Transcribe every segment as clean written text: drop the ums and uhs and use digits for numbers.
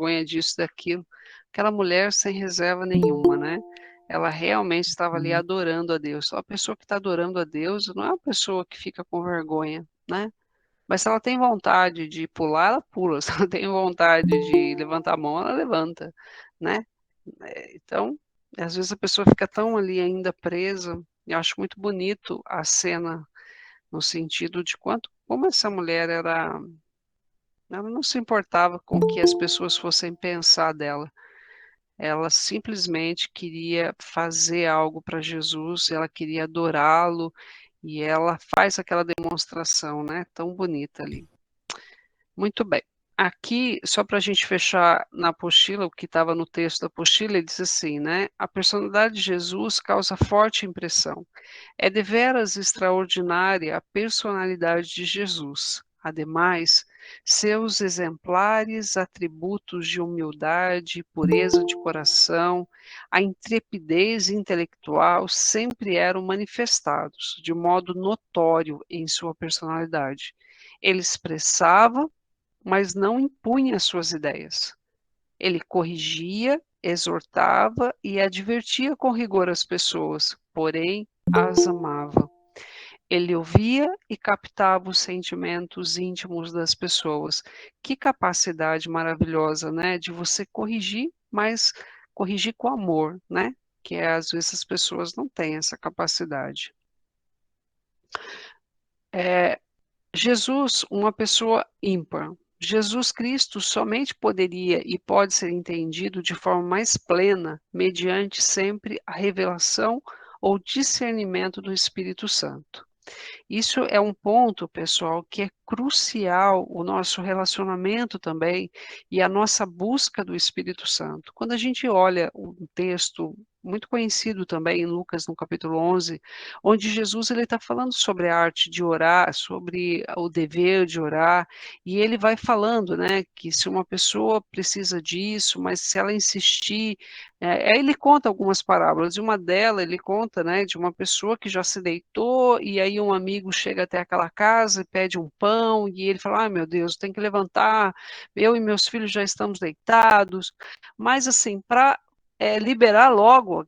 vergonha disso, daquilo. Aquela mulher sem reserva nenhuma, né? Ela realmente estava ali adorando a Deus. Só a pessoa que está adorando a Deus não é uma pessoa que fica com vergonha, né? Mas se ela tem vontade de pular, ela pula. Se ela tem vontade de levantar a mão, ela levanta, né? Então, às vezes a pessoa fica tão ali ainda presa. Eu acho muito bonito a cena no sentido de quanto, como essa mulher era, ela não se importava com o que as pessoas fossem pensar dela. Ela simplesmente queria fazer algo para Jesus, ela queria adorá-lo e ela faz aquela demonstração, né? Tão bonita ali. Muito bem. Aqui, só para a gente fechar na apostila, o que estava no texto da apostila, ele diz assim, né? A personalidade de Jesus causa forte impressão. É deveras extraordinária a personalidade de Jesus. Ademais, seus exemplares atributos de humildade, pureza de coração, a intrepidez intelectual sempre eram manifestados de modo notório em sua personalidade. Ele expressava, mas não impunha suas ideias. Ele corrigia, exortava e advertia com rigor as pessoas, porém as amava. Ele ouvia e captava os sentimentos íntimos das pessoas. Que capacidade maravilhosa, né? De você corrigir, mas corrigir com amor, né? Que às vezes as pessoas não têm essa capacidade. Jesus, uma pessoa ímpar. Jesus Cristo somente poderia e pode ser entendido de forma mais plena mediante sempre a revelação ou discernimento do Espírito Santo. Isso é um ponto, pessoal, que é crucial o nosso relacionamento também e a nossa busca do Espírito Santo. Quando a gente olha um texto muito conhecido também em Lucas, no capítulo 11, onde Jesus ele está falando sobre a arte de orar, sobre o dever de orar, e ele vai falando, né, que se uma pessoa precisa disso, mas se ela insistir, aí ele conta algumas parábolas, e uma delas ele conta, né, de uma pessoa que já se deitou, e aí um amigo chega até aquela casa e pede um pão, e ele fala, ai meu Deus, tem que levantar, eu e meus filhos já estamos deitados, mas assim, para liberar logo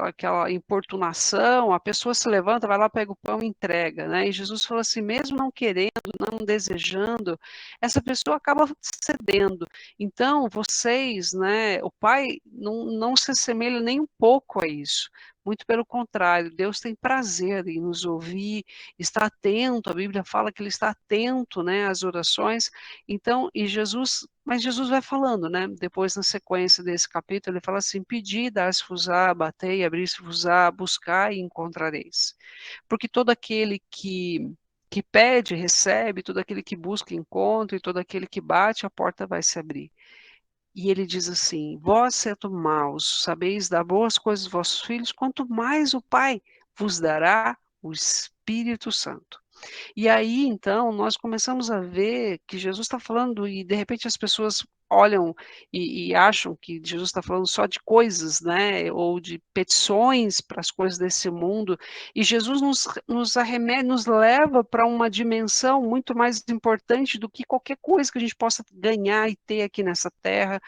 aquela importunação, a pessoa se levanta, vai lá, pega o pão e entrega, né? E Jesus falou assim, mesmo não querendo, não desejando, essa pessoa acaba cedendo. Então, vocês, né, o Pai não se assemelha nem um pouco a isso. Muito pelo contrário, Deus tem prazer em nos ouvir, está atento, a Bíblia fala que ele está atento, né, às orações. Então, mas Jesus vai falando, né, depois na sequência desse capítulo, ele fala assim, pedi, dar-se-vos-á, batei, abrir-se-vos-á, buscai e encontrareis. Porque todo aquele que pede, recebe, todo aquele que busca, encontra, e todo aquele que bate, a porta vai se abrir. E ele diz assim: vós, sendo maus, sabeis dar boas coisas aos vossos filhos, quanto mais o Pai vos dará o Espírito Santo. E aí, então, nós começamos a ver que Jesus está falando, e de repente as pessoas olham e acham que Jesus está falando só de coisas, né, ou de petições para as coisas desse mundo, e Jesus nos arremete, nos leva para uma dimensão muito mais importante do que qualquer coisa que a gente possa ganhar e ter aqui nessa terra,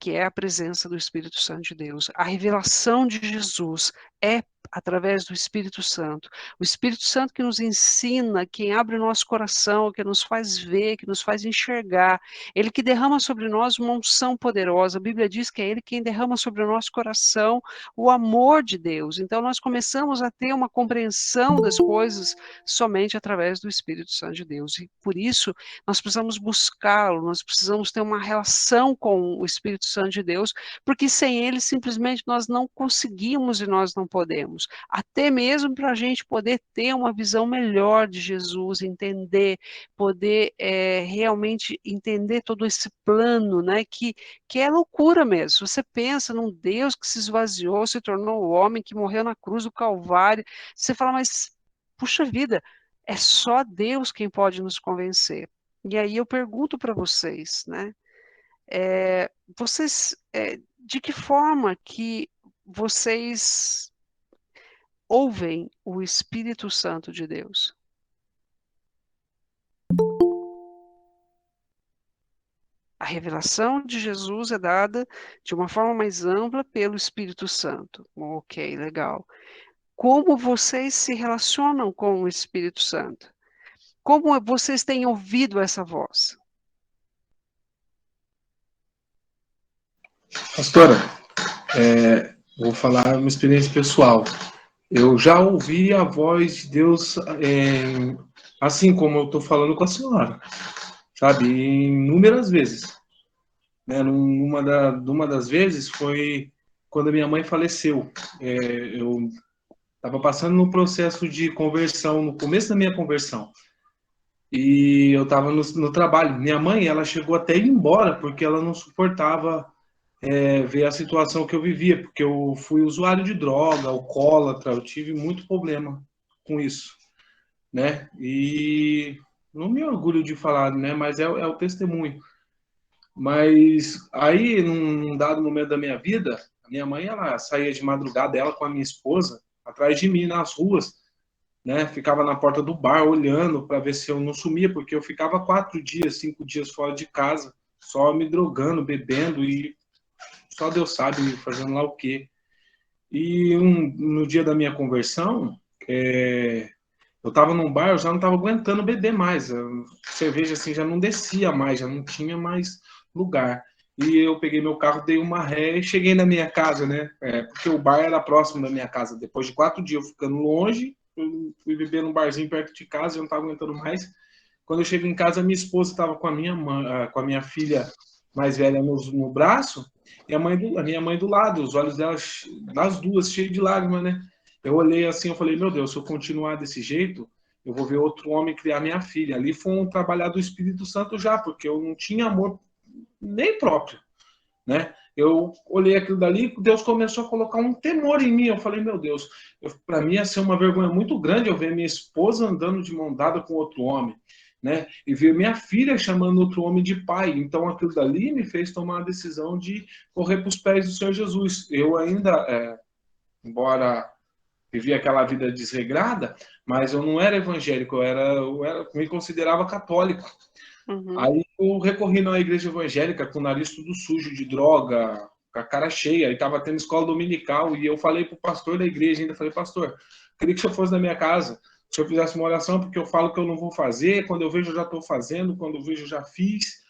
que é a presença do Espírito Santo de Deus. A revelação de Jesus é através do Espírito Santo. O Espírito Santo que nos ensina, que abre o nosso coração, que nos faz ver, que nos faz enxergar. Ele que derrama sobre nós uma unção poderosa. A Bíblia diz que é Ele quem derrama sobre o nosso coração o amor de Deus. Então nós começamos a ter uma compreensão das coisas somente através do Espírito Santo de Deus. E por isso nós precisamos buscá-lo, nós precisamos ter uma relação com o Espírito Santo de Deus, porque sem ele simplesmente nós não conseguimos e nós não podemos. Até mesmo para a gente poder ter uma visão melhor de Jesus, entender, poder realmente entender todo esse plano, né, que é loucura mesmo. Você pensa num Deus que se esvaziou, se tornou o homem que morreu na cruz do Calvário, você fala, mas puxa vida, é só Deus quem pode nos convencer. E aí eu pergunto para vocês, né? De que forma que vocês ouvem o Espírito Santo de Deus? revelação de Jesus é dada de uma forma mais ampla pelo Espírito Santo. Ok, legal. Como vocês se relacionam com o Espírito Santo? Como vocês têm ouvido essa voz? Pastora, vou falar uma experiência pessoal. Eu já ouvi a voz de Deus, assim como eu estou falando com a senhora, sabe? Inúmeras vezes. Né? Numa das vezes foi quando a minha mãe faleceu. Eu estava passando no processo de conversão, no começo da minha conversão. E eu estava no trabalho. Minha mãe, ela chegou até a ir embora, porque ela não suportava ver a situação que eu vivia, porque eu fui usuário de droga, alcoólatra, eu tive muito problema com isso, né? E não me orgulho de falar, né? Mas é o testemunho. Mas aí, num dado momento da minha vida, a minha mãe, ela saía de madrugada, ela com a minha esposa, atrás de mim nas ruas, né? Ficava na porta do bar olhando para ver se eu não sumia, porque eu ficava 4 dias, 5 dias fora de casa, só me drogando, bebendo e só Deus sabe fazendo lá o quê. E no dia da minha conversão, eu estava num bar, eu já não estava aguentando beber mais. A cerveja assim já não descia mais, já não tinha mais lugar. E eu peguei meu carro, dei uma ré e cheguei na minha casa, né? Porque o bar era próximo da minha casa. Depois de 4 dias eu ficando longe, eu fui beber num barzinho perto de casa, eu não estava aguentando mais. Quando eu chego em casa, minha esposa estava com a minha mãe, com a minha filha mais velha no braço, e a minha mãe do lado, os olhos delas, das duas, cheios de lágrimas, né? Eu olhei assim, eu falei, meu Deus, se eu continuar desse jeito, eu vou ver outro homem criar minha filha. Ali foi um trabalhar do Espírito Santo já, porque eu não tinha amor nem próprio, né? Eu olhei aquilo dali, Deus começou a colocar um temor em mim. Eu falei, meu Deus, para mim ia ser uma vergonha muito grande eu ver minha esposa andando de mão dada com outro homem, né? E ver minha filha chamando outro homem de pai. Então aquilo dali me fez tomar a decisão de correr para os pés do Senhor Jesus. Eu ainda, embora vivi aquela vida desregrada, mas eu não era evangélico, me considerava católico. Uhum. Aí eu recorri na igreja evangélica com o nariz tudo sujo de droga, com a cara cheia, e tava tendo escola dominical, e eu falei pro pastor da igreja, ainda falei, pastor, queria que o senhor fosse na minha casa, se eu fizesse uma oração, porque eu falo que eu não vou fazer, quando eu vejo eu já estou fazendo, quando eu vejo eu já fiz,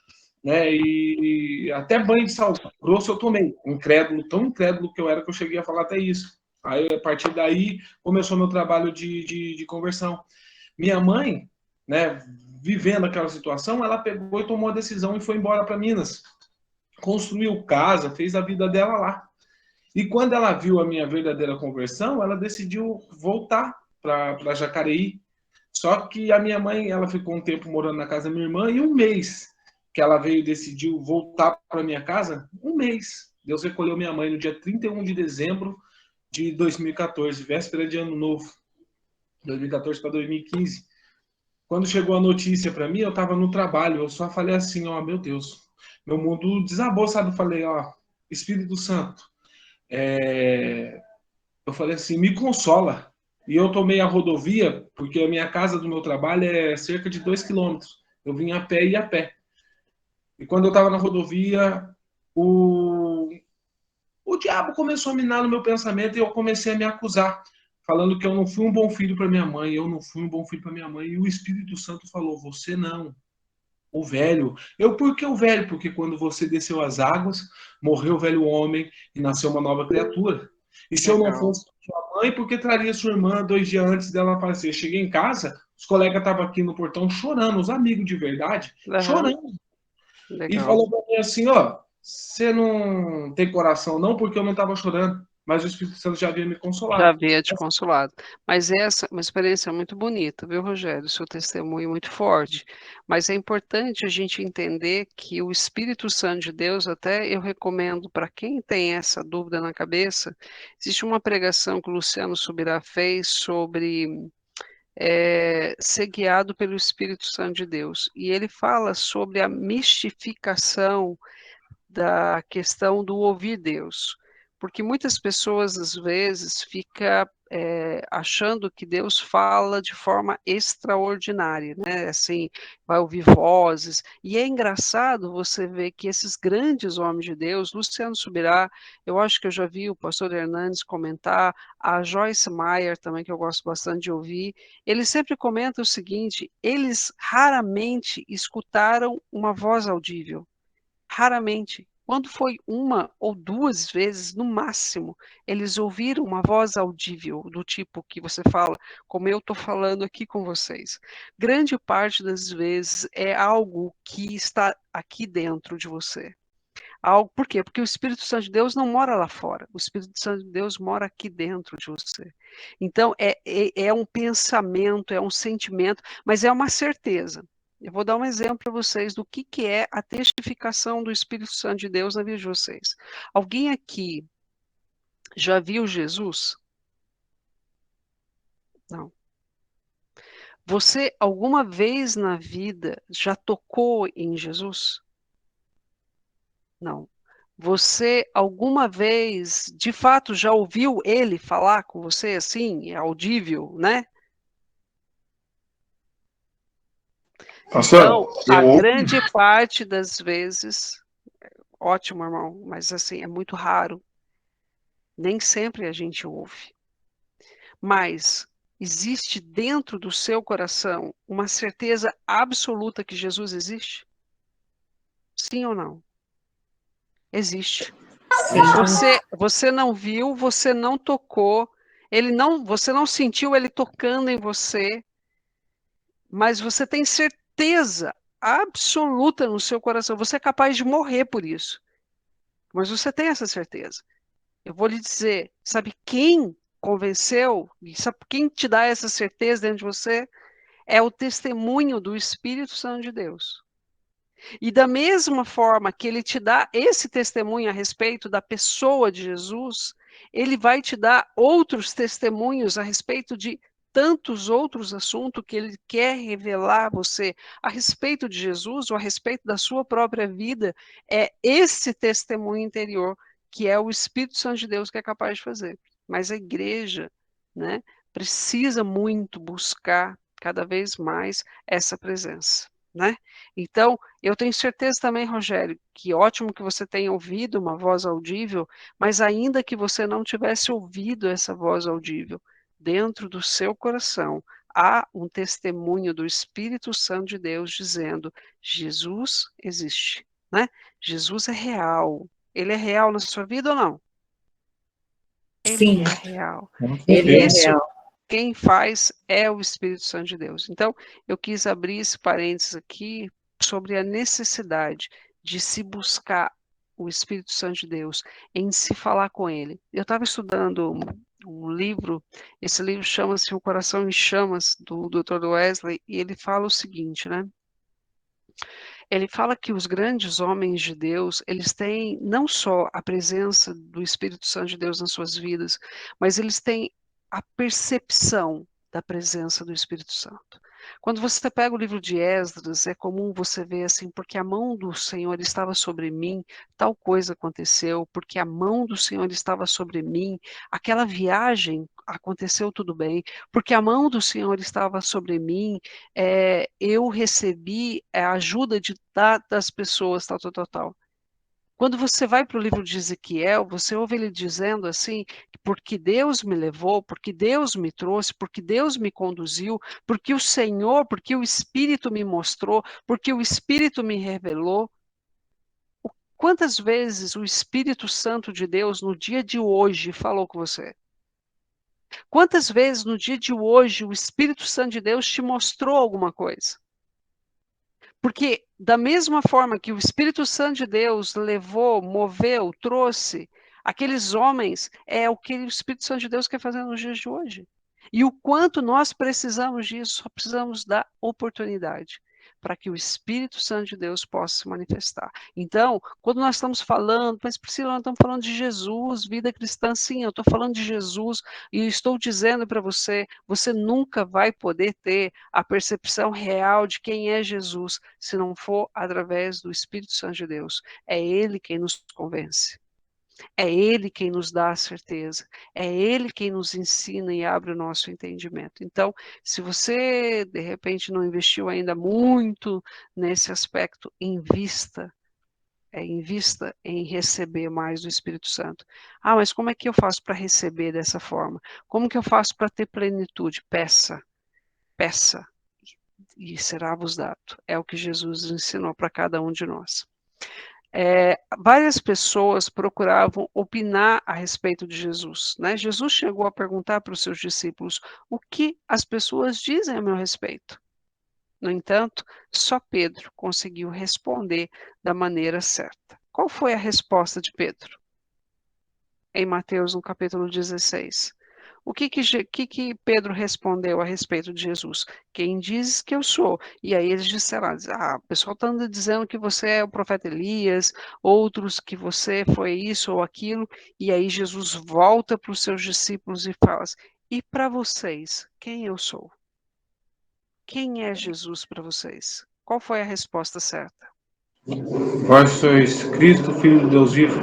né, e até banho de sal grosso eu tomei, incrédulo, tão incrédulo que eu era que eu cheguei a falar até isso. Aí, a partir daí, começou meu trabalho de conversão. Minha mãe, né, vivendo aquela situação, ela pegou e tomou a decisão e foi embora para Minas. Construiu casa, fez a vida dela lá. E quando ela viu a minha verdadeira conversão, ela decidiu voltar para Jacareí. Só que a minha mãe, ela ficou um tempo morando na casa da minha irmã e um mês que ela veio e decidiu voltar para minha casa, um mês. Deus recolheu minha mãe no dia 31 de dezembro de 2014, véspera de ano novo, 2014 para 2015. Quando chegou a notícia para mim, eu estava no trabalho, eu só falei assim, ó, meu Deus, meu mundo desabou, sabe? Eu falei, ó, Espírito Santo, eu falei assim, me consola. E eu tomei a rodovia, porque a minha casa do meu trabalho é cerca de 2 quilômetros. Eu vim a pé e a pé. E quando eu estava na rodovia, o, o diabo começou a minar no meu pensamento e eu comecei a me acusar, falando que eu não fui um bom filho para minha mãe, eu não fui um bom filho para minha mãe. E o Espírito Santo falou, você não. O velho. Por que o velho? Porque quando você desceu as águas, morreu o velho homem e nasceu uma nova criatura. E se eu não Legal. fosse sua mãe, por que traria sua irmã 2 dias antes dela aparecer? Cheguei em casa, os colegas estavam aqui no portão chorando, os amigos de verdade, Uhum. chorando. E Legal. falou para mim assim, ó, você não tem coração não, porque eu não estava chorando, mas o Espírito Santo já havia me Já consolado. havia te consolado. Mas essa é uma experiência muito bonita, viu, Rogério? Seu testemunho é muito forte. Mas é importante a gente entender que o Espírito Santo de Deus, até eu recomendo para quem tem essa dúvida na cabeça, existe uma pregação que o Luciano Subirá fez sobre ser guiado pelo Espírito Santo de Deus. E ele fala sobre a mistificação da questão do ouvir Deus. Porque muitas pessoas, às vezes, fica achando que Deus fala de forma extraordinária, né? Assim, vai ouvir vozes. E é engraçado você ver que esses grandes homens de Deus, Luciano Subirá, eu acho que eu já vi o pastor Hernandes comentar, a Joyce Meyer também, que eu gosto bastante de ouvir, eles sempre comentam o seguinte: eles raramente escutaram uma voz audível. Raramente. Quando foi uma ou duas vezes, no máximo, eles ouviram uma voz audível, do tipo que você fala, como eu estou falando aqui com vocês. Grande parte das vezes é algo que está aqui dentro de você. Algo, por quê? Porque o Espírito Santo de Deus não mora lá fora. O Espírito Santo de Deus mora aqui dentro de você. Então, é um pensamento, é um sentimento, mas é uma certeza. Eu vou dar um exemplo para vocês do que é a testificação do Espírito Santo de Deus na vida de vocês. Alguém aqui já viu Jesus? Não. Você alguma vez na vida já tocou em Jesus? Não. Você alguma vez, de fato, já ouviu ele falar com você assim, é audível, né? Pastor, Então, a eu grande parte das vezes, ótimo, irmão, mas assim, é muito raro. Nem sempre a gente ouve. Mas existe dentro do seu coração uma certeza absoluta que Jesus existe? Sim ou não? Existe. Sim. Você não viu, você não tocou, você não sentiu ele tocando em você, mas você tem certeza absoluta no seu coração. Você é capaz de morrer por isso, mas você tem essa certeza. Eu vou lhe dizer, sabe quem convenceu? E sabe quem te dá essa certeza dentro de você? É o testemunho do Espírito Santo de Deus. E da mesma forma que ele te dá esse testemunho a respeito da pessoa de Jesus, ele vai te dar outros testemunhos a respeito de tantos outros assuntos que ele quer revelar a você a respeito de Jesus ou a respeito da sua própria vida. É esse testemunho interior que é o Espírito Santo de Deus que é capaz de fazer. Mas a igreja, né, precisa muito buscar cada vez mais essa presença, né? Então, eu tenho certeza também, Rogério, que ótimo que você tenha ouvido uma voz audível, mas ainda que você não tivesse ouvido essa voz audível, dentro do seu coração há um testemunho do Espírito Santo de Deus dizendo: Jesus existe, né? Jesus é real. Ele é real na sua vida ou não? Ele Sim, é real. com ele E é certeza. isso real. quem faz é o Espírito Santo de Deus. Então, eu quis abrir esse parênteses aqui sobre a necessidade de se buscar o Espírito Santo de Deus, em se falar com ele. Eu estava estudando um livro, esse livro chama-se O Coração em Chamas, do Dr. Wesley, e ele fala o seguinte, né? Ele fala que os grandes homens de Deus, eles têm não só a presença do Espírito Santo de Deus nas suas vidas, mas eles têm a percepção da presença do Espírito Santo. Quando você pega o livro de Esdras, é comum você ver assim, porque a mão do Senhor estava sobre mim, tal coisa aconteceu, porque a mão do Senhor estava sobre mim, aquela viagem aconteceu tudo bem, porque a mão do Senhor estava sobre mim, eu recebi a ajuda das pessoas, tal, tal, tal, tal. Quando você vai para o livro de Ezequiel, você ouve ele dizendo assim, porque Deus me levou, porque Deus me trouxe, porque Deus me conduziu, porque o Senhor, porque o Espírito me mostrou, porque o Espírito me revelou. Quantas vezes o Espírito Santo de Deus, no dia de hoje, falou com você? Quantas vezes no dia de hoje o Espírito Santo de Deus te mostrou alguma coisa? Porque, da mesma forma que o Espírito Santo de Deus levou, moveu, trouxe aqueles homens, é o que o Espírito Santo de Deus quer fazer nos dias de hoje. E o quanto nós precisamos disso, só precisamos da oportunidade para que o Espírito Santo de Deus possa se manifestar. Então, quando nós estamos falando, mas Priscila, nós estamos falando de Jesus, vida cristã, sim, eu estou falando de Jesus e estou dizendo para você, você nunca vai poder ter a percepção real de quem é Jesus, se não for através do Espírito Santo de Deus. É Ele quem nos convence. É Ele quem nos dá a certeza, é Ele quem nos ensina e abre o nosso entendimento. Então, se você, de repente, não investiu ainda muito nesse aspecto, invista em receber mais do Espírito Santo. Ah, mas como é que eu faço para receber dessa forma? Como que eu faço para ter plenitude? Peça, peça, e será-vos dado. É o que Jesus ensinou para cada um de nós. Várias pessoas procuravam opinar a respeito de Jesus, né? Jesus chegou a perguntar para os seus discípulos o que as pessoas dizem a meu respeito. No entanto, só Pedro conseguiu responder da maneira certa. Qual foi a resposta de Pedro? Em Mateus, no capítulo 16. O que Pedro respondeu a respeito de Jesus? Quem diz que eu sou? E aí eles disseram, o pessoal está dizendo que você é o profeta Elias, outros que você foi isso ou aquilo, e aí Jesus volta para os seus discípulos e fala, e para vocês, quem eu sou? Quem é Jesus para vocês? Qual foi a resposta certa? Vós sois Cristo, Filho de Deus vivo.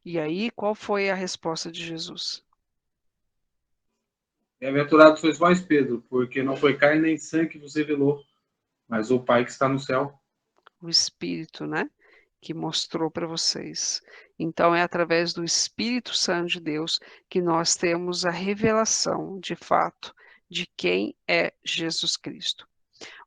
E aí, qual foi a resposta de Jesus? Bem-aventurado sois vós, Pedro, porque não foi carne nem sangue que vos revelou, mas o Pai que está no céu. O Espírito, né? Que mostrou para vocês. Então, é através do Espírito Santo de Deus que nós temos a revelação, de fato, de quem é Jesus Cristo.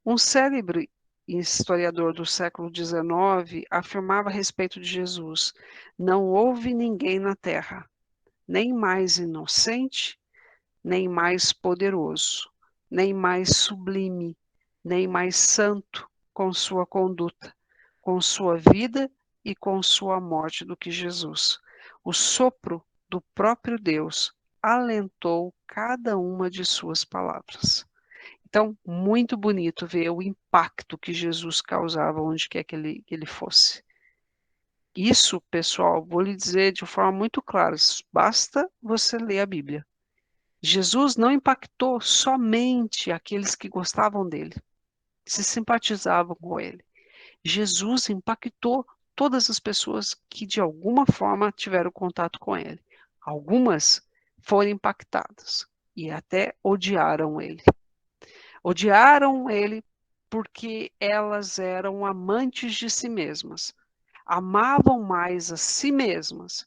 Um célebre historiador do século XIX afirmava a respeito de Jesus: não houve ninguém na terra, nem mais inocente, nem mais poderoso, nem mais sublime, nem mais santo com sua conduta, com sua vida e com sua morte do que Jesus. O sopro do próprio Deus alentou cada uma de suas palavras. Então, muito bonito ver o impacto que Jesus causava onde quer que ele fosse. Isso, pessoal, vou lhe dizer de forma muito clara, basta você ler a Bíblia. Jesus não impactou somente aqueles que gostavam dele, que se simpatizavam com ele. Jesus impactou todas as pessoas que de alguma forma tiveram contato com ele. Algumas foram impactadas e até odiaram ele. Odiaram ele porque elas eram amantes de si mesmas, amavam mais a si mesmas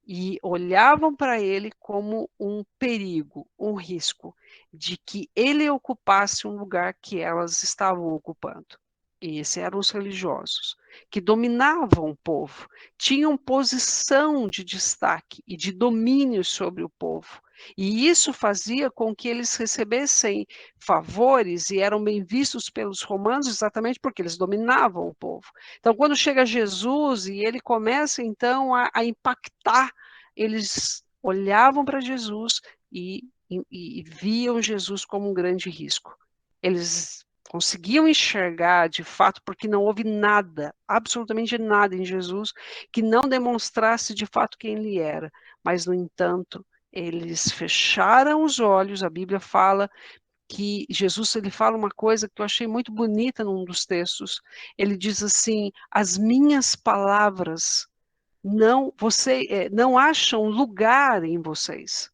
e olhavam para ele como um perigo, um risco de que ele ocupasse um lugar que elas estavam ocupando. E esses eram os religiosos, que dominavam o povo, tinham posição de destaque e de domínio sobre o povo. E isso fazia com que eles recebessem favores e eram bem vistos pelos romanos exatamente porque eles dominavam o povo. Então, quando chega Jesus e ele começa então a impactar, eles olhavam para Jesus e viam Jesus como um grande risco. Eles conseguiam enxergar de fato, porque não houve nada, absolutamente nada em Jesus que não demonstrasse de fato quem ele era. Mas, no entanto, eles fecharam os olhos. A Bíblia fala que Jesus, ele fala uma coisa que eu achei muito bonita num dos textos. Ele diz assim: as minhas palavras não acham lugar em vocês.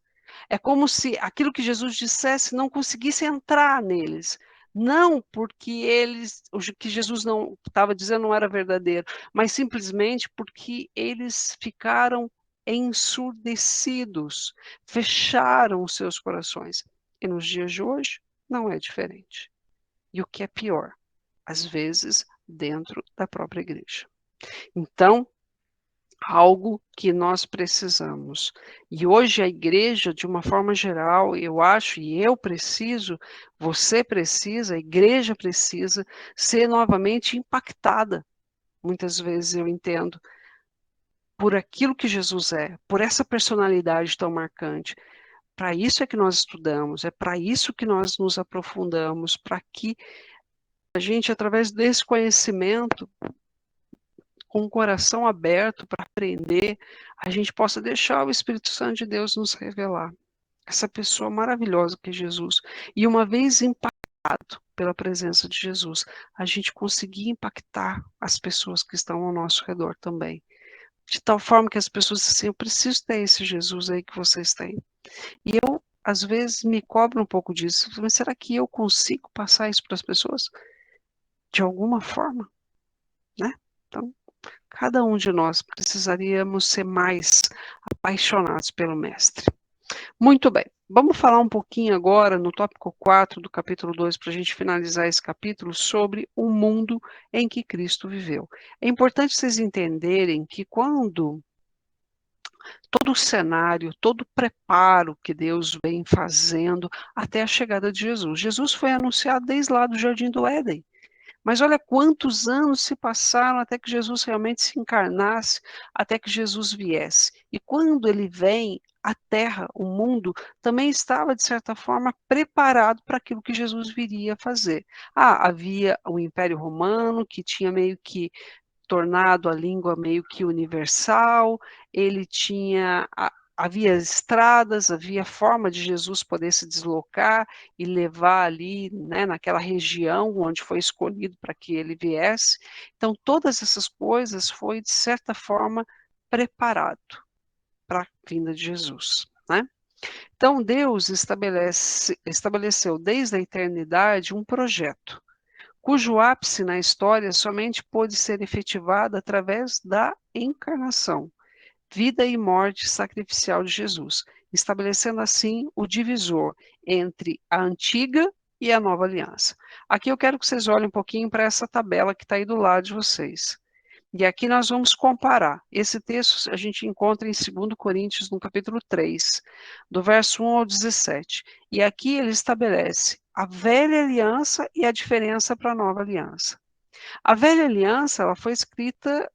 É como se aquilo que Jesus dissesse não conseguisse entrar neles. Não porque o que Jesus não estava dizendo não era verdadeiro, mas simplesmente porque eles ficaram ensurdecidos, fecharam os seus corações. E nos dias de hoje não é diferente. E o que é pior, às vezes dentro da própria igreja. Então, algo que nós precisamos. E hoje a igreja, de uma forma geral, eu acho, e eu preciso, você precisa, a igreja precisa ser novamente impactada. Muitas vezes eu entendo por aquilo que Jesus é, por essa personalidade tão marcante. Para isso é que nós estudamos, é para isso que nós nos aprofundamos, para que a gente, através desse conhecimento, com o coração aberto para aprender, a gente possa deixar o Espírito Santo de Deus nos revelar. Essa pessoa maravilhosa que é Jesus. E uma vez impactado pela presença de Jesus, a gente conseguir impactar as pessoas que estão ao nosso redor também. de tal forma que as pessoas dizem assim, eu preciso ter esse Jesus aí que vocês têm. E eu, às vezes, me cobro um pouco disso. Mas será que eu consigo passar isso para as pessoas? De alguma forma, né? Então, cada um de nós precisaríamos ser mais apaixonados pelo Mestre. Muito bem, vamos falar um pouquinho agora no tópico 4 do capítulo 2, para a gente finalizar esse capítulo, sobre o mundo em que Cristo viveu. É importante vocês entenderem que quando todo o cenário, todo o preparo que Deus vem fazendo até a chegada de Jesus. Jesus foi anunciado desde lá do Jardim do Éden. Mas olha quantos anos se passaram até que Jesus realmente se encarnasse, até que Jesus viesse. E quando ele vem, a terra, o mundo, também estava, de certa forma, preparado para aquilo que Jesus viria a fazer. Havia o Império Romano, que tinha meio que tornado a língua meio que universal, ele tinha. Havia estradas, havia forma de Jesus poder se deslocar e levar ali, né, naquela região onde foi escolhido para que ele viesse. Então, todas essas coisas foi, de certa forma, preparado para a vinda de Jesus, né? Então, Deus estabeleceu desde a eternidade um projeto, cujo ápice na história somente pôde ser efetivado através da encarnação, vida e morte sacrificial de Jesus, estabelecendo assim o divisor entre a antiga e a nova aliança. Aqui eu quero que vocês olhem um pouquinho para essa tabela que está aí do lado de vocês. E aqui nós vamos comparar. Esse texto a gente encontra em 2 Coríntios, no capítulo 3, do verso 1 ao 17. E aqui ele estabelece a velha aliança e a diferença para a nova aliança. A velha aliança, ela foi escrita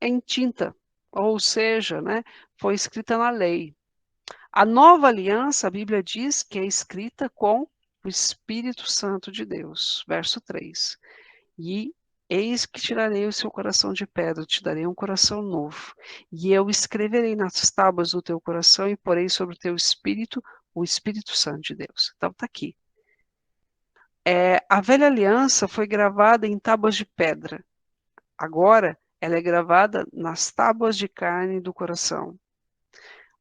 em tinta, ou seja, né, foi escrita na lei. A nova aliança, a Bíblia diz que é escrita com o Espírito Santo de Deus. Verso 3. E eis que tirarei o seu coração de pedra, te darei um coração novo. E eu escreverei nas tábuas do teu coração e porei sobre o teu espírito o Espírito Santo de Deus. Então está aqui. A velha aliança foi gravada em tábuas de pedra. Agora ela é gravada nas tábuas de carne do coração.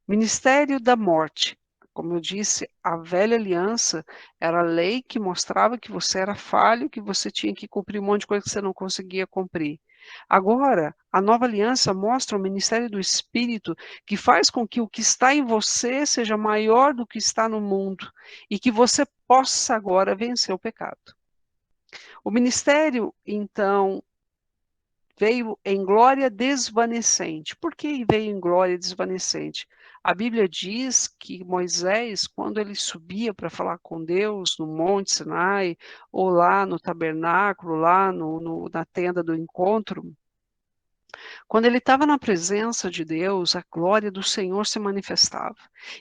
Ministério da morte. Como eu disse, a velha aliança era a lei que mostrava que você era falho, que você tinha que cumprir um monte de coisa que você não conseguia cumprir. Agora, a nova aliança mostra o ministério do Espírito, que faz com que o que está em você seja maior do que está no mundo e que você possa agora vencer o pecado. O ministério, então, veio em glória desvanecente. Por que veio em glória desvanecente? A Bíblia diz que Moisés, quando ele subia para falar com Deus no Monte Sinai, ou lá no tabernáculo, lá na tenda do encontro, quando ele estava na presença de Deus, a glória do Senhor se manifestava.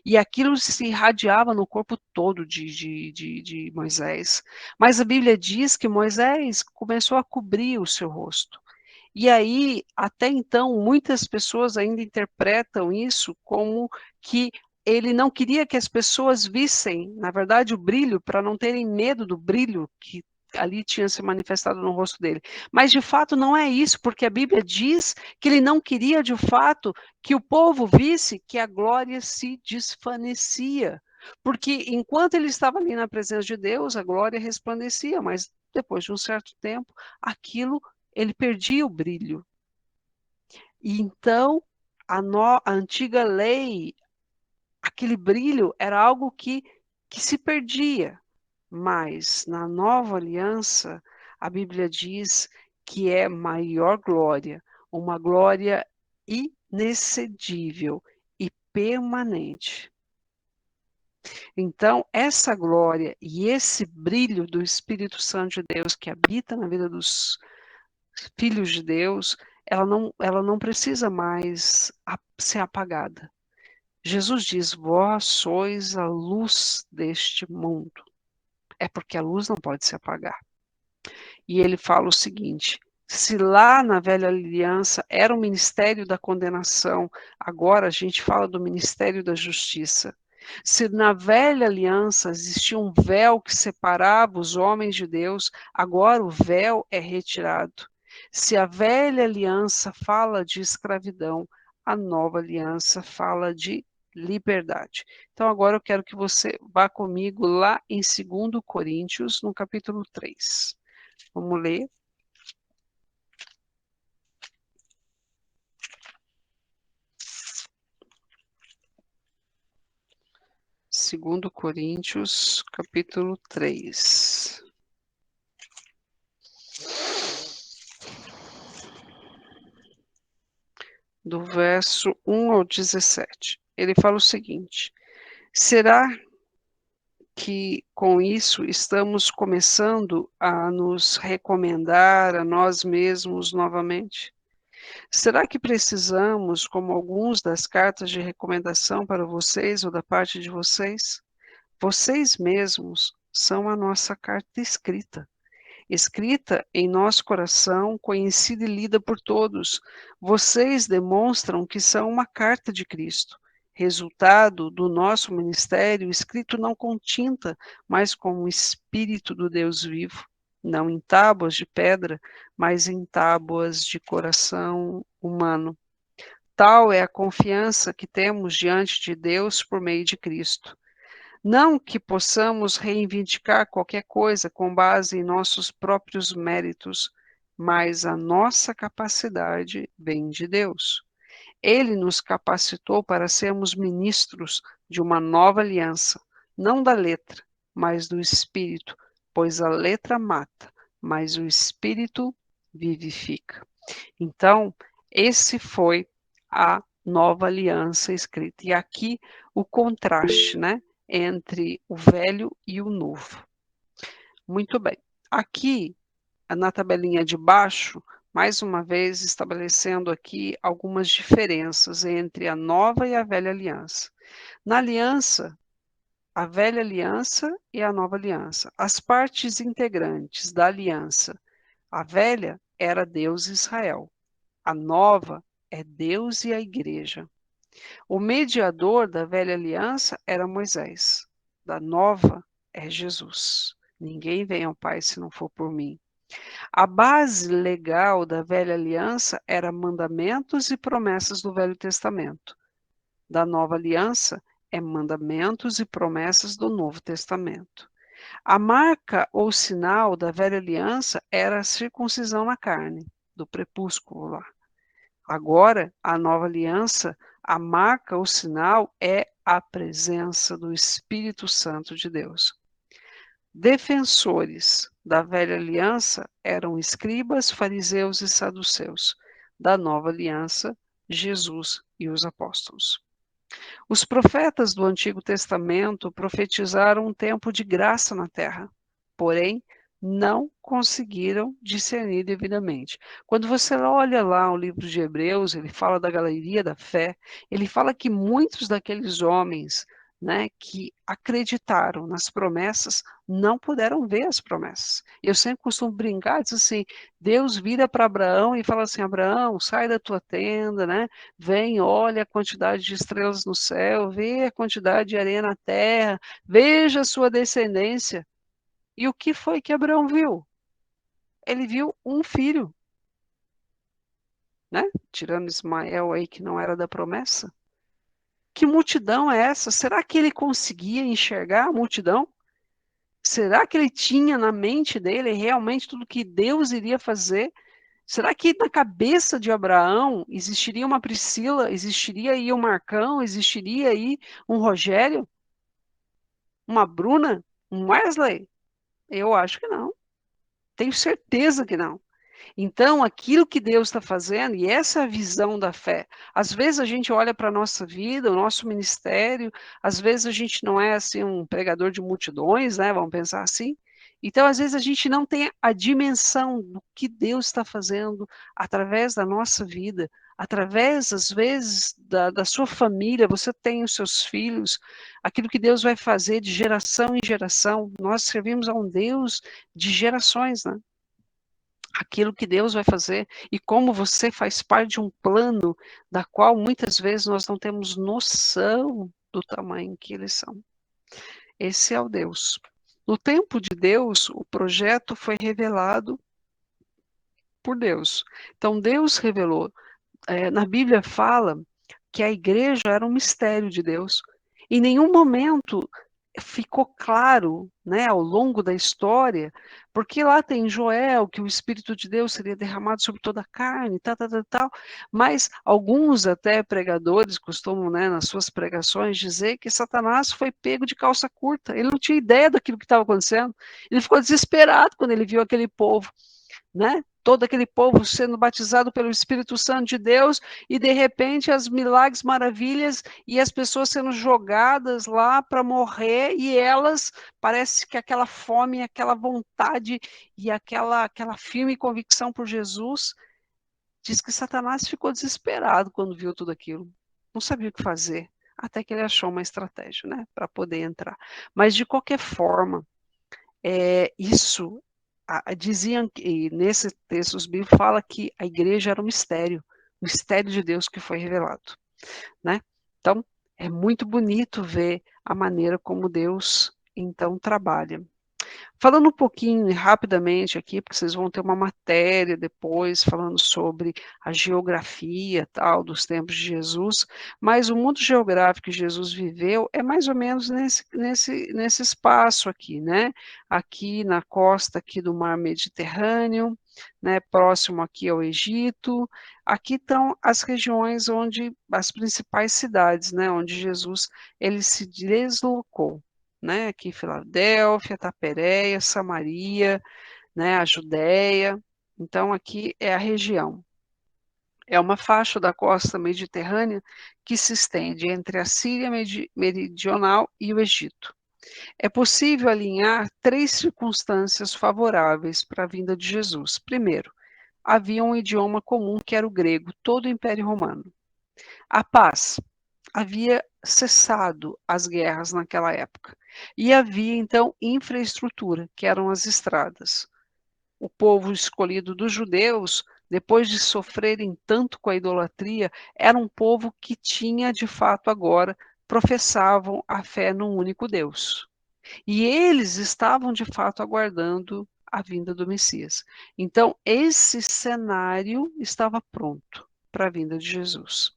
E aquilo se irradiava no corpo todo de Moisés. Mas a Bíblia diz que Moisés começou a cobrir o seu rosto. E aí, até então, muitas pessoas ainda interpretam isso como que ele não queria que as pessoas vissem, na verdade, o brilho, para não terem medo do brilho que ali tinha se manifestado no rosto dele. Mas, de fato, não é isso, porque a Bíblia diz que ele não queria, de fato, que o povo visse que a glória se desvanecia. Porque enquanto ele estava ali na presença de Deus, a glória resplandecia, mas depois de um certo tempo, aquilo ele perdia o brilho. E então, a antiga lei, aquele brilho era algo que se perdia. Mas na nova aliança, a Bíblia diz que é maior glória, uma glória inexcedível e permanente. Então, essa glória e esse brilho do Espírito Santo de Deus que habita na vida dos filhos de Deus, ela não precisa mais ser apagada. Jesus diz: vós sois a luz deste mundo. É porque a luz não pode se apagar. E ele fala o seguinte: se lá na velha aliança era o ministério da condenação, agora a gente fala do ministério da justiça. Se na velha aliança existia um véu que separava os homens de Deus, agora o véu é retirado. Se a velha aliança fala de escravidão, a nova aliança fala de liberdade. Então agora eu quero que você vá comigo lá em 2 Coríntios, no capítulo 3. Vamos ler. 2 Coríntios, capítulo 3. Do verso 1 ao 17. Ele fala o seguinte: será que com isso estamos começando a nos recomendar a nós mesmos novamente? Será que precisamos, como alguns das cartas de recomendação para vocês ou da parte de vocês? Vocês mesmos são a nossa carta escrita em nosso coração, conhecida e lida por todos. Vocês demonstram que são uma carta de Cristo, resultado do nosso ministério, escrito não com tinta, mas com o Espírito do Deus vivo, não em tábuas de pedra, mas em tábuas de coração humano. Tal é a confiança que temos diante de Deus por meio de Cristo. Não que possamos reivindicar qualquer coisa com base em nossos próprios méritos, mas a nossa capacidade vem de Deus. Ele nos capacitou para sermos ministros de uma nova aliança, não da letra, mas do Espírito, pois a letra mata, mas o Espírito vivifica. Então, esse foi a nova aliança escrita. E aqui o contraste, né, entre o velho e o novo. Muito bem. Aqui, na tabelinha de baixo, mais uma vez estabelecendo aqui algumas diferenças entre a nova e a velha aliança. Na aliança, a velha aliança e a nova aliança. As partes integrantes da aliança. A velha era Deus e Israel. A nova é Deus e a igreja. O mediador da velha aliança era Moisés. Da nova é Jesus. Ninguém vem ao Pai se não for por mim. A base legal da velha aliança era mandamentos e promessas do Velho Testamento. Da nova aliança é mandamentos e promessas do Novo Testamento. A marca ou sinal da velha aliança era a circuncisão na carne, do prepúsculo lá. Agora, a nova aliança, a marca, o sinal é a presença do Espírito Santo de Deus. Defensores da velha aliança eram escribas, fariseus e saduceus. Da nova aliança, Jesus e os apóstolos. Os profetas do Antigo Testamento profetizaram um tempo de graça na terra, porém não conseguiram discernir devidamente. Quando você olha lá o livro de Hebreus, ele fala da galeria da fé, ele fala que muitos daqueles homens, né, que acreditaram nas promessas, não puderam ver as promessas. Eu sempre costumo brincar, diz assim, Deus vira para Abraão e fala assim, Abraão, sai da tua tenda, né? Vem, olha a quantidade de estrelas no céu, vê a quantidade de areia na terra, veja a sua descendência. E o que foi que Abraão viu? Ele viu um filho, né? Tirando Ismael aí, que não era da promessa. Que multidão é essa? Será que ele conseguia enxergar a multidão? Será que ele tinha na mente dele realmente tudo que Deus iria fazer? Será que na cabeça de Abraão existiria uma Priscila, existiria aí um Marcão, existiria aí um Rogério, uma Bruna, um Wesley? Eu acho que não. Tenho certeza que não. Então, aquilo que Deus está fazendo, e essa é a visão da fé. Às vezes a gente olha para a nossa vida, o nosso ministério, às vezes a gente não é assim um pregador de multidões, né? Vamos pensar assim. Então, às vezes a gente não tem a dimensão do que Deus está fazendo através da nossa vida, através, às vezes, da sua família, você tem os seus filhos, aquilo que Deus vai fazer de geração em geração. Nós servimos a um Deus de gerações, né? Aquilo que Deus vai fazer e como você faz parte de um plano da qual muitas vezes nós não temos noção do tamanho que eles são. Esse é o Deus. No tempo de Deus, o projeto foi revelado por Deus. Então, Deus revelou. Na Bíblia fala que a igreja era um mistério de Deus. Em nenhum momento ficou claro, né, ao longo da história, porque lá tem Joel, que o Espírito de Deus seria derramado sobre toda a carne, tal, mas alguns até pregadores costumam, né, nas suas pregações, dizer que Satanás foi pego de calça curta, ele não tinha ideia daquilo que estava acontecendo, ele ficou desesperado quando ele viu aquele povo, né? Todo aquele povo sendo batizado pelo Espírito Santo de Deus, e de repente as milagres, maravilhas, e as pessoas sendo jogadas lá para morrer, e elas, parece que aquela fome, aquela vontade, e aquela firme convicção por Jesus, diz que Satanás ficou desesperado quando viu tudo aquilo, não sabia o que fazer, até que ele achou uma estratégia, né, para poder entrar. Mas de qualquer forma, isso, diziam que, nesse texto, os bíblicos fala que a igreja era um mistério de Deus que foi revelado, né? Então, é muito bonito ver a maneira como Deus, então, trabalha. Falando um pouquinho rapidamente aqui, porque vocês vão ter uma matéria depois falando sobre a geografia tal dos tempos de Jesus, mas o mundo geográfico que Jesus viveu é mais ou menos nesse espaço aqui, né? Aqui na costa aqui do Mar Mediterrâneo, né? Próximo aqui ao Egito. Aqui estão as regiões onde as principais cidades, né? Onde Jesus ele se deslocou, né? Aqui Filadélfia, Tapereia, Samaria, né? A Judéia. Então aqui é a região. É uma faixa da costa mediterrânea que se estende entre a Síria meridional e o Egito. É possível alinhar três circunstâncias favoráveis para a vinda de Jesus. Primeiro, havia um idioma comum que era o grego, todo o Império Romano. A paz. Havia cessado as guerras naquela época. E havia, então, infraestrutura, que eram as estradas. O povo escolhido dos judeus, depois de sofrerem tanto com a idolatria, era um povo que tinha, de fato, agora, professavam a fé num único Deus. E eles estavam, de fato, aguardando a vinda do Messias. Então, esse cenário estava pronto para a vinda de Jesus.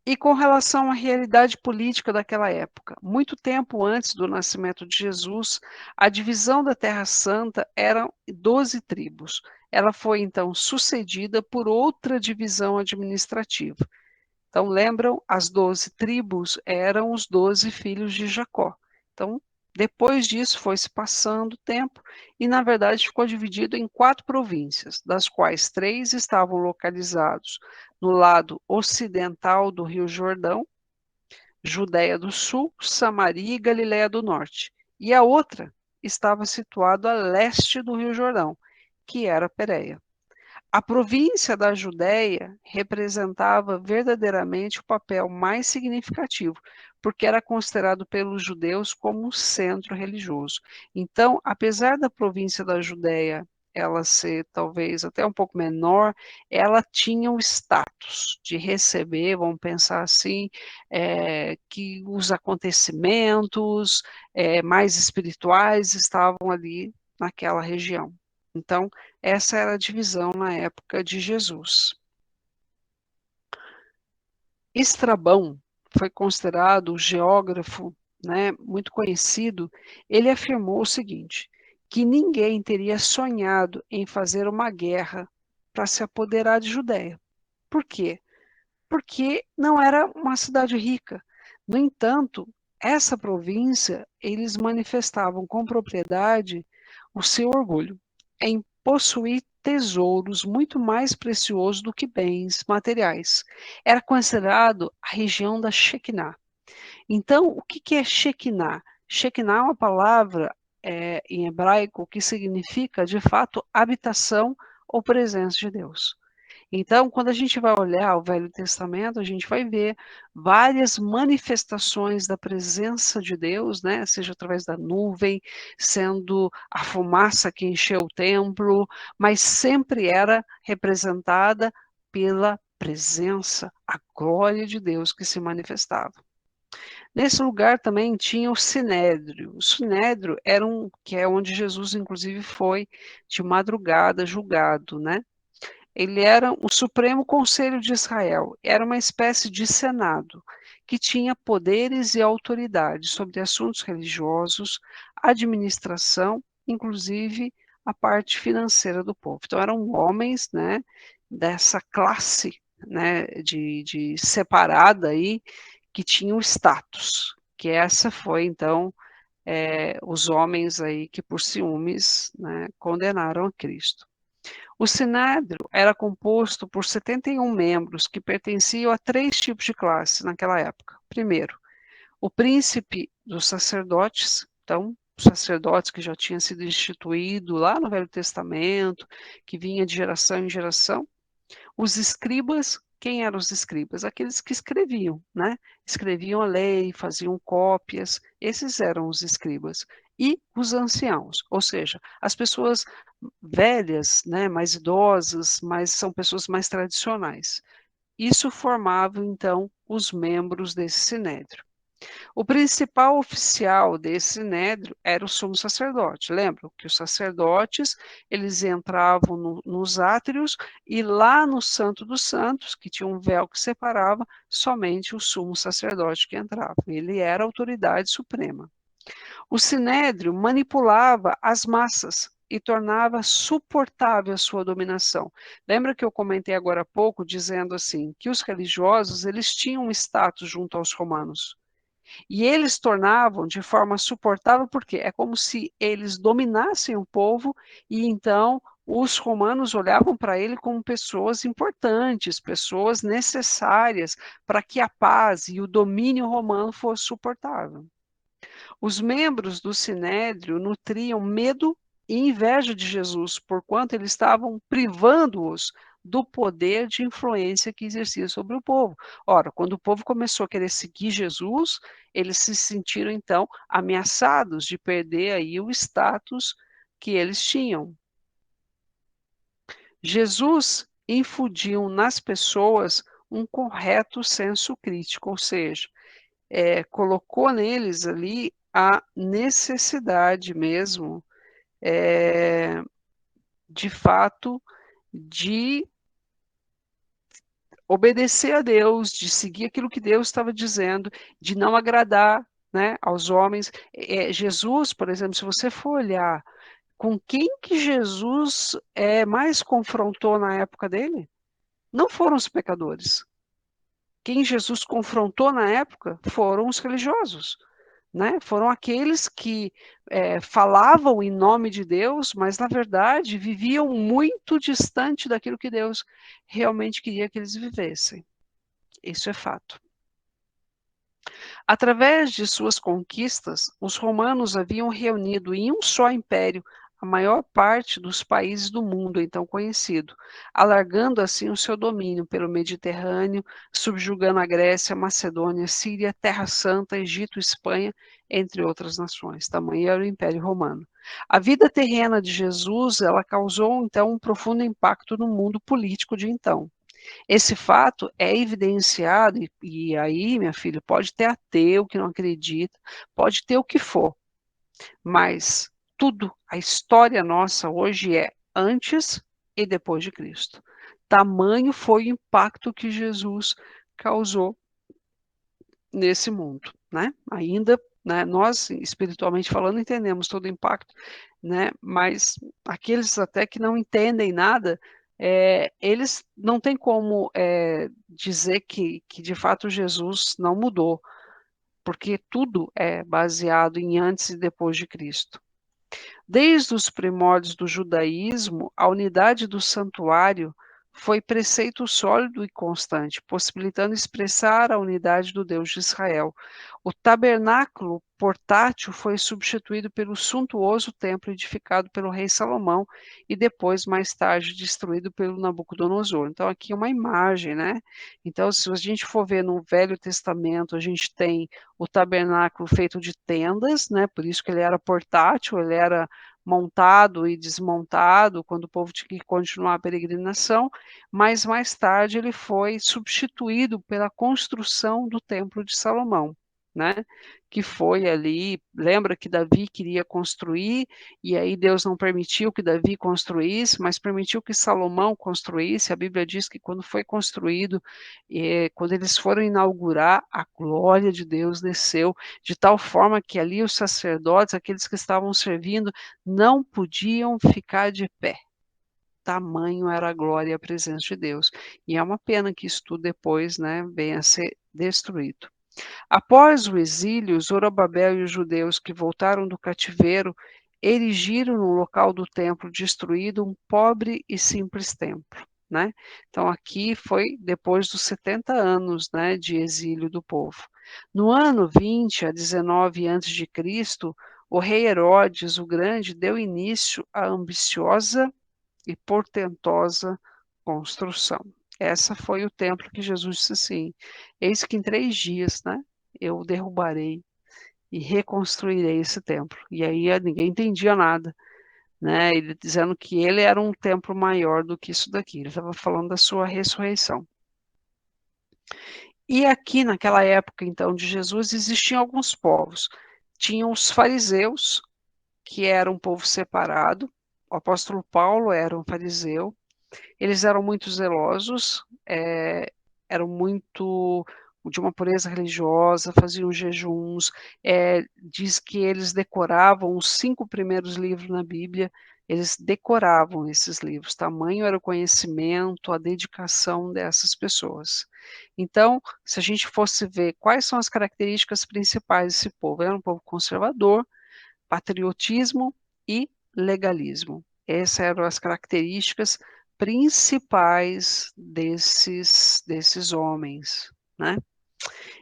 E com relação à realidade política daquela época, muito tempo antes do nascimento de Jesus, a divisão da Terra Santa eram 12 tribos. Ela foi então sucedida por outra divisão administrativa. Então, lembram, as 12 tribos eram os 12 filhos de Jacó. Então, depois disso, foi se passando o tempo e, na verdade, ficou dividido em 4 províncias, das quais 3 estavam localizados no lado ocidental do Rio Jordão, Judéia do Sul, Samaria e Galiléia do Norte. E a outra estava situada a leste do Rio Jordão, que era Pérea. A província da Judéia representava verdadeiramente o papel mais significativo, porque era considerado pelos judeus como um centro religioso. Então, apesar da província da Judéia ela ser talvez até um pouco menor, ela tinha o status de receber, vamos pensar assim, que os acontecimentos mais espirituais estavam ali naquela região. Então, essa era a divisão na época de Jesus. Estrabão foi considerado o geógrafo, né, muito conhecido. Ele afirmou o seguinte, que ninguém teria sonhado em fazer uma guerra para se apoderar de Judéia. Por quê? Porque não era uma cidade rica. No entanto, essa província, eles manifestavam com propriedade o seu orgulho em possuir tesouros muito mais preciosos do que bens materiais. Era considerado a região da Shekinah. Então, o que é Shekinah? Shekinah é uma palavra em hebraico que significa, de fato, habitação ou presença de Deus. Então, quando a gente vai olhar o Velho Testamento, a gente vai ver várias manifestações da presença de Deus, né? Seja através da nuvem, sendo a fumaça que encheu o templo, mas sempre era representada pela presença, a glória de Deus que se manifestava. Nesse lugar também tinha o Sinédrio. O Sinédrio era que é onde Jesus, inclusive, foi de madrugada julgado, né? Ele era o Supremo Conselho de Israel, era uma espécie de senado que tinha poderes e autoridade sobre assuntos religiosos, administração, inclusive a parte financeira do povo. Então eram homens, né, dessa classe, né, de separada aí, que tinham status. Que essa foi então os homens aí que por ciúmes, né, condenaram a Cristo. O Sinédrio era composto por 71 membros que pertenciam a 3 tipos de classe naquela época. Primeiro, o príncipe dos sacerdotes, então, os sacerdotes que já tinham sido instituídos lá no Velho Testamento, que vinha de geração em geração. Os escribas, quem eram os escribas? Aqueles que escreviam, né? Escreviam a lei, faziam cópias, esses eram os escribas. E os anciãos, ou seja, as pessoas velhas, né, mais idosas, mas são pessoas mais tradicionais. Isso formava, então, os membros desse sinédrio. O principal oficial desse sinédrio era o sumo sacerdote. Lembram que os sacerdotes, eles entravam nos átrios e lá no Santo dos Santos, que tinha um véu que separava, somente o sumo sacerdote que entrava. Ele era a autoridade suprema. O sinédrio manipulava as massas e tornava suportável a sua dominação. Lembra que eu comentei agora há pouco dizendo assim, que os religiosos, eles tinham um status junto aos romanos. E eles tornavam de forma suportável, porque é como se eles dominassem o povo e então os romanos olhavam para ele como pessoas importantes, pessoas necessárias para que a paz e o domínio romano fosse suportável. Os membros do Sinédrio nutriam medo e inveja de Jesus, porquanto eles estavam privando-os do poder de influência que exercia sobre o povo. Ora, quando o povo começou a querer seguir Jesus, eles se sentiram então ameaçados de perder aí o status que eles tinham. Jesus infundiu nas pessoas um correto senso crítico, ou seja, colocou neles ali a necessidade mesmo, de fato, de obedecer a Deus, de seguir aquilo que Deus estava dizendo, de não agradar, né, aos homens. Jesus, por exemplo, se você for olhar com quem que Jesus mais confrontou na época dele, não foram os pecadores. Quem Jesus confrontou na época foram os religiosos. Né? Foram aqueles que falavam em nome de Deus, mas na verdade viviam muito distante daquilo que Deus realmente queria que eles vivessem. Isso é fato. Através de suas conquistas, os romanos haviam reunido em um só império a maior parte dos países do mundo então conhecido, alargando assim o seu domínio pelo Mediterrâneo, subjugando a Grécia, Macedônia, Síria, Terra Santa, Egito, Espanha, entre outras nações. Tamanho era o Império Romano. A vida terrena de Jesus, ela causou então um profundo impacto no mundo político de então. Esse fato é evidenciado, e aí, minha filha, pode ter ateu que não acredita, pode ter o que for, mas tudo, a história nossa hoje é antes e depois de Cristo. Tamanho foi o impacto que Jesus causou nesse mundo, né? Ainda, né, nós, espiritualmente falando, entendemos todo o impacto, né? Mas aqueles até que não entendem nada, eles não têm como dizer que de fato Jesus não mudou, porque tudo é baseado em antes e depois de Cristo. Desde os primórdios do judaísmo, a unidade do santuário foi preceito sólido e constante, possibilitando expressar a unidade do Deus de Israel. O tabernáculo portátil foi substituído pelo suntuoso templo edificado pelo rei Salomão e depois, mais tarde, destruído pelo Nabucodonosor. Então, aqui é uma imagem, né? Então, se a gente for ver no Velho Testamento, a gente tem o tabernáculo feito de tendas, né? Por isso que ele era portátil, ele era montado e desmontado quando o povo tinha que continuar a peregrinação, mas mais tarde ele foi substituído pela construção do Templo de Salomão, né? Que foi ali, lembra que Davi queria construir, e aí Deus não permitiu que Davi construísse, mas permitiu que Salomão construísse. A Bíblia diz que quando foi construído, quando eles foram inaugurar, a glória de Deus desceu, de tal forma que ali os sacerdotes, aqueles que estavam servindo, não podiam ficar de pé. Tamanho era a glória e a presença de Deus. E é uma pena que isso tudo depois, né, venha a ser destruído. Após o exílio, Zorobabel e os judeus que voltaram do cativeiro erigiram no local do templo destruído um pobre e simples templo, né? Então aqui foi depois dos 70 anos, né, de exílio do povo. No ano 20 a 19 a.C., o rei Herodes o Grande deu início à ambiciosa e portentosa construção. Essa foi o templo que Jesus disse assim: eis que em 3 dias, né, eu derrubarei e reconstruirei esse templo. E aí ninguém entendia nada, né? Ele dizendo que ele era um templo maior do que isso daqui. Ele estava falando da sua ressurreição. E aqui naquela época, então, de Jesus, existiam alguns povos. Tinham os fariseus, que era um povo separado. O apóstolo Paulo era um fariseu. Eles eram muito zelosos, eram muito de uma pureza religiosa, faziam jejuns, diz que eles decoravam os 5 primeiros livros na Bíblia, eles decoravam esses livros, tamanho era o conhecimento, a dedicação dessas pessoas. Então, se a gente fosse ver quais são as características principais desse povo, era um povo conservador, patriotismo e legalismo. Essas eram as características principais desses homens, né?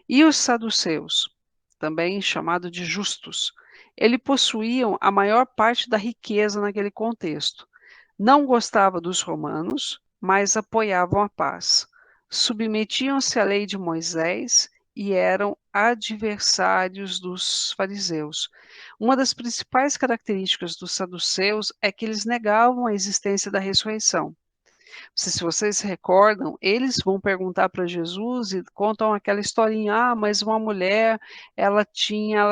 E os saduceus, também chamado de justos, eles possuíam a maior parte da riqueza naquele contexto. Não gostava dos romanos, mas apoiavam a paz. Submetiam-se à lei de Moisés e eram adversários dos fariseus. Uma das principais características dos saduceus é que eles negavam a existência da ressurreição. Se vocês se recordam, eles vão perguntar para Jesus e contam aquela historinha, mas uma mulher, ela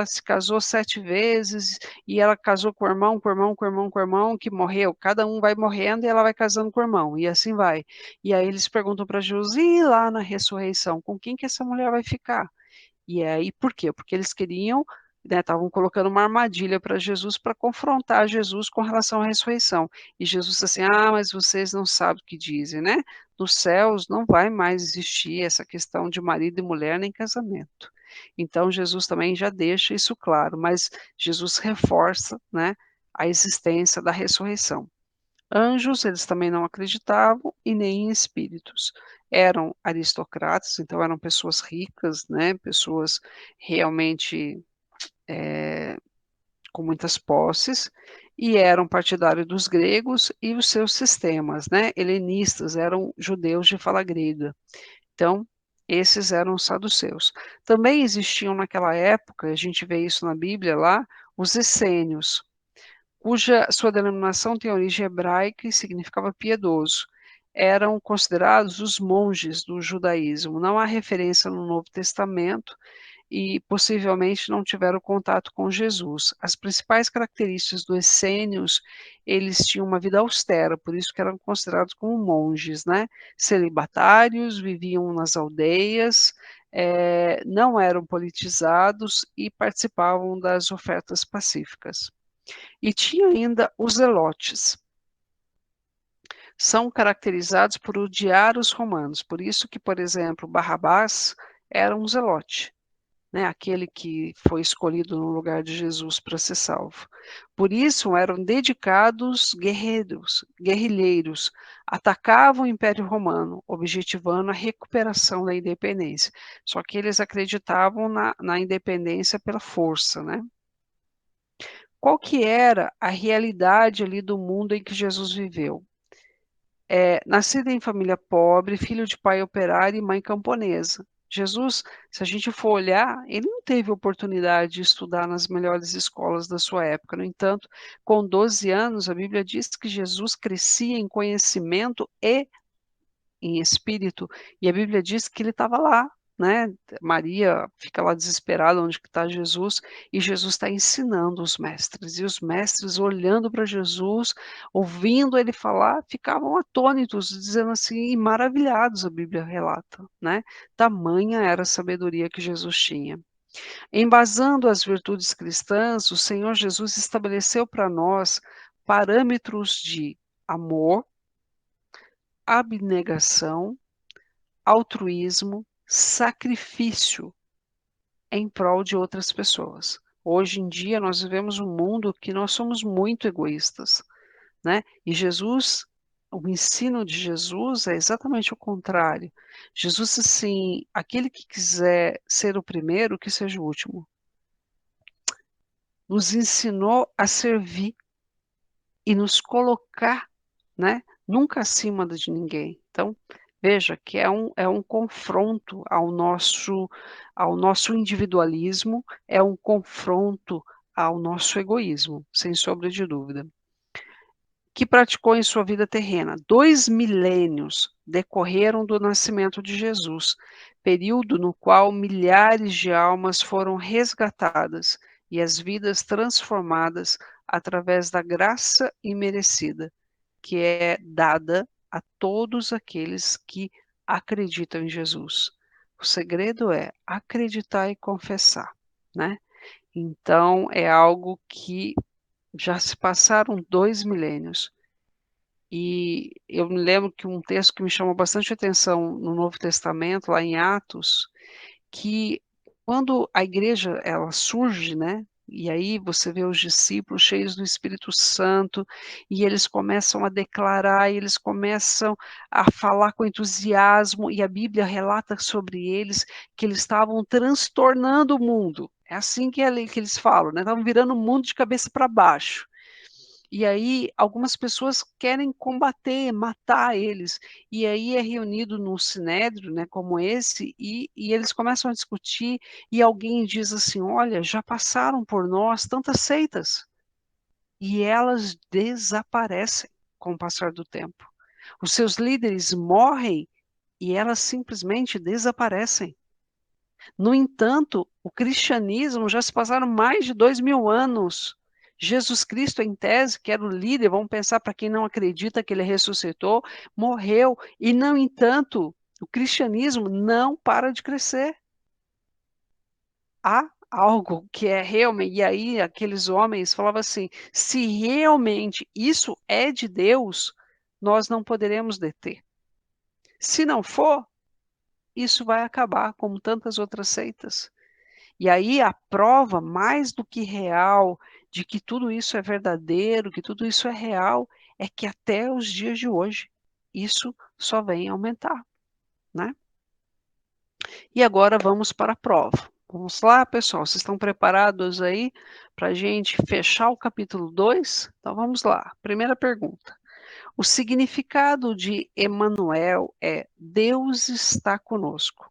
se casou 7 vezes e ela casou com o irmão, com o irmão, com o irmão, com o irmão, que morreu. Cada um vai morrendo e ela vai casando com o irmão, e assim vai. E aí eles perguntam para Jesus, e lá na ressurreição, com quem que essa mulher vai ficar? E aí, por quê? Porque eles queriam, né, estavam colocando uma armadilha para Jesus, para confrontar Jesus com relação à ressurreição. E Jesus disse assim: mas vocês não sabem o que dizem, né? Nos céus não vai mais existir essa questão de marido e mulher nem casamento. Então, Jesus também já deixa isso claro, mas Jesus reforça, né, a existência da ressurreição. Anjos, eles também não acreditavam, e nem em espíritos. Eram aristocratas, então eram pessoas ricas, né, pessoas realmente com muitas posses, e eram partidários dos gregos e os seus sistemas, né, helenistas, eram judeus de fala grega. Então, esses eram os saduceus. Também existiam naquela época, a gente vê isso na Bíblia lá, os essênios, cuja sua denominação tem origem hebraica e significava piedoso. Eram considerados os monges do judaísmo. Não há referência no Novo Testamento e possivelmente não tiveram contato com Jesus. As principais características dos essênios, eles tinham uma vida austera, por isso que eram considerados como monges, né? Celibatários, viviam nas aldeias, não eram politizados e participavam das ofertas pacíficas. E tinha ainda os zelotes. São caracterizados por odiar os romanos. Por isso que, por exemplo, Barrabás era um zelote, né? Aquele que foi escolhido no lugar de Jesus para ser salvo. Por isso eram dedicados guerrilheiros, atacavam o Império Romano, objetivando a recuperação da independência. Só que eles acreditavam na independência pela força, né? Qual que era a realidade ali do mundo em que Jesus viveu? Nascido em família pobre, filho de pai operário e mãe camponesa. Jesus, se a gente for olhar, ele não teve oportunidade de estudar nas melhores escolas da sua época. No entanto, com 12 anos, a Bíblia diz que Jesus crescia em conhecimento e em espírito, e a Bíblia diz que ele estava lá, né? Maria fica lá desesperada onde que está Jesus, e Jesus está ensinando os mestres, e os mestres olhando para Jesus, ouvindo ele falar, ficavam atônitos, dizendo assim, e maravilhados, a Bíblia relata, né? Tamanha era a sabedoria que Jesus tinha. Embasando as virtudes cristãs, o Senhor Jesus estabeleceu para nós parâmetros de amor, abnegação, altruísmo, sacrifício em prol de outras pessoas. Hoje em dia nós vivemos um mundo que nós somos muito egoístas, né? E Jesus, o ensino de Jesus é exatamente o contrário. Jesus, assim, aquele que quiser ser o primeiro, que seja o último. Nos ensinou a servir e nos colocar, né, nunca acima de ninguém. Então, veja que é um confronto ao nosso individualismo, é um confronto ao nosso egoísmo, sem sombra de dúvida. Que praticou em sua vida terrena. 2 milênios decorreram do nascimento de Jesus, período no qual milhares de almas foram resgatadas e as vidas transformadas através da graça imerecida, que é dada a todos aqueles que acreditam em Jesus. O segredo é acreditar e confessar, né? Então, é algo que já se passaram 2 milênios. E eu me lembro que um texto que me chamou bastante atenção no Novo Testamento, lá em Atos, que quando a igreja ela surge, né? E aí você vê os discípulos cheios do Espírito Santo, e eles começam a declarar, e eles começam a falar com entusiasmo, e a Bíblia relata sobre eles que eles estavam transtornando o mundo. É assim que eles falam, né? Estavam virando o mundo de cabeça para baixo. E aí algumas pessoas querem combater, matar eles. E aí é reunido num sinédrio, né, como esse, e eles começam a discutir, e alguém diz assim: olha, já passaram por nós tantas seitas, e elas desaparecem com o passar do tempo. Os seus líderes morrem e elas simplesmente desaparecem. No entanto, o cristianismo já se passaram mais de 2000 anos. Jesus Cristo, em tese, que era o líder, vamos pensar para quem não acredita que ele ressuscitou, morreu. E, no entanto, o cristianismo não para de crescer. Há algo que é realmente. E aí, aqueles homens falavam assim: se realmente isso é de Deus, nós não poderemos deter. Se não for, isso vai acabar, como tantas outras seitas. E aí a prova mais do que real de que tudo isso é verdadeiro, que tudo isso é real, é que até os dias de hoje isso só vem aumentar, né? E agora vamos para a prova. Vamos lá, pessoal, vocês estão preparados aí para a gente fechar o capítulo 2? Então vamos lá. Primeira pergunta. O significado de Emanuel é Deus está conosco.